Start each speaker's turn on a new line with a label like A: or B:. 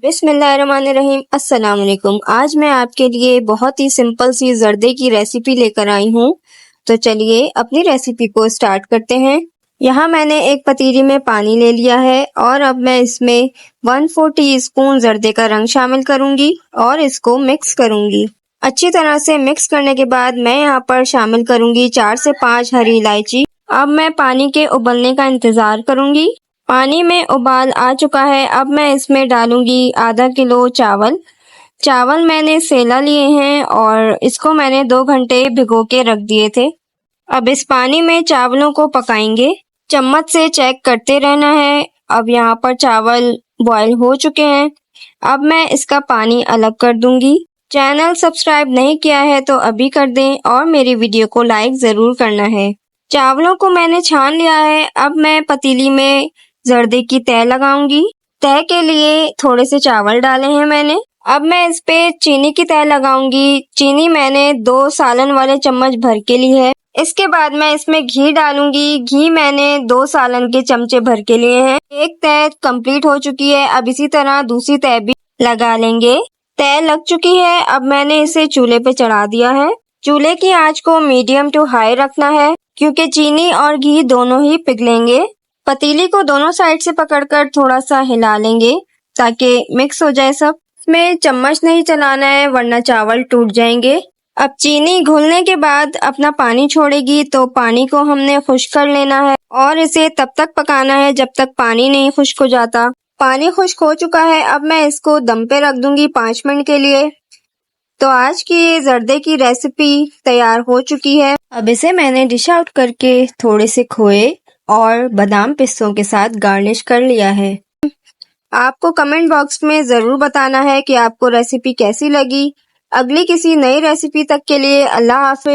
A: बिस्मिल्लाहिर्रहमानिर्रहीम। अस्सलाम वालेकुम। आज मैं आपके लिए बहुत ही सिंपल सी जर्दे की रेसिपी लेकर आई हूँ। तो चलिए अपनी रेसिपी को स्टार्ट करते हैं। यहाँ मैंने एक पतीली में पानी ले लिया है और अब मैं इसमें 1/4 टीस्पून जर्दे का रंग शामिल करूंगी और इसको मिक्स करूंगी। अच्छी तरह से मिक्स करने के बाद मैं यहाँ पर शामिल करूंगी 4 से 5 हरी इलायची। अब मैं पानी के उबलने का इंतजार करूंगी। पानी में उबाल आ चुका है। अब मैं इसमें डालूंगी आधा किलो चावल। चावल मैंने सेला लिए हैं और इसको मैंने 2 घंटे भिगो के रख दिए थे। अब इस पानी में चावलों को पकाएंगे। चम्मच से चेक करते रहना है। अब यहाँ पर चावल बॉईल हो चुके हैं। अब मैं इसका पानी अलग कर दूंगी। चैनल सब्सक्राइब नहीं किया है तो अभी कर दें और मेरी वीडियो को लाइक जरूर करना है। चावलों को मैंने छान लिया है। अब मैं पतीली में जर्दे की तह लगाऊंगी। तह के लिए थोड़े से चावल डाले हैं मैंने। अब मैं इस पे चीनी की तह लगाऊंगी। चीनी मैंने 2 सालन वाले चम्मच भर के ली है। इसके बाद मैं इसमें घी डालूंगी। घी मैंने 2 सालन के चमचे भर के लिए हैं। एक तह कंप्लीट हो चुकी है। अब इसी तरह दूसरी तह भी लगा लेंगे। तह लग चुकी है। अब मैंने इसे चूल्हे पे चढ़ा दिया है। चूल्हे की आंच को मीडियम टू हाई रखना है क्योंकि चीनी और घी दोनों ही पिघलेंगे। पतीली को दोनों साइड से पकड़कर थोड़ा सा हिला लेंगे ताकि मिक्स हो जाए सब। इसमें चम्मच नहीं चलाना है वरना चावल टूट जाएंगे। अब चीनी घुलने के बाद अपना पानी छोड़ेगी तो पानी को हमने खुश्क कर लेना है और इसे तब तक पकाना है जब तक पानी नहीं खुश्क हो जाता। पानी खुश्क हो चुका है। अब मैं इसको दम पे रख दूंगी 5 मिनट के लिए। तो आज की ये जर्दे की रेसिपी तैयार हो चुकी है। अब इसे मैंने डिश आउट करके थोड़े से खोए और बादाम पिस्तों के साथ गार्निश कर लिया है। आपको कमेंट बॉक्स में जरूर बताना है कि आपको रेसिपी कैसी लगी। अगली किसी नई रेसिपी तक के लिए अल्लाह हाफिज।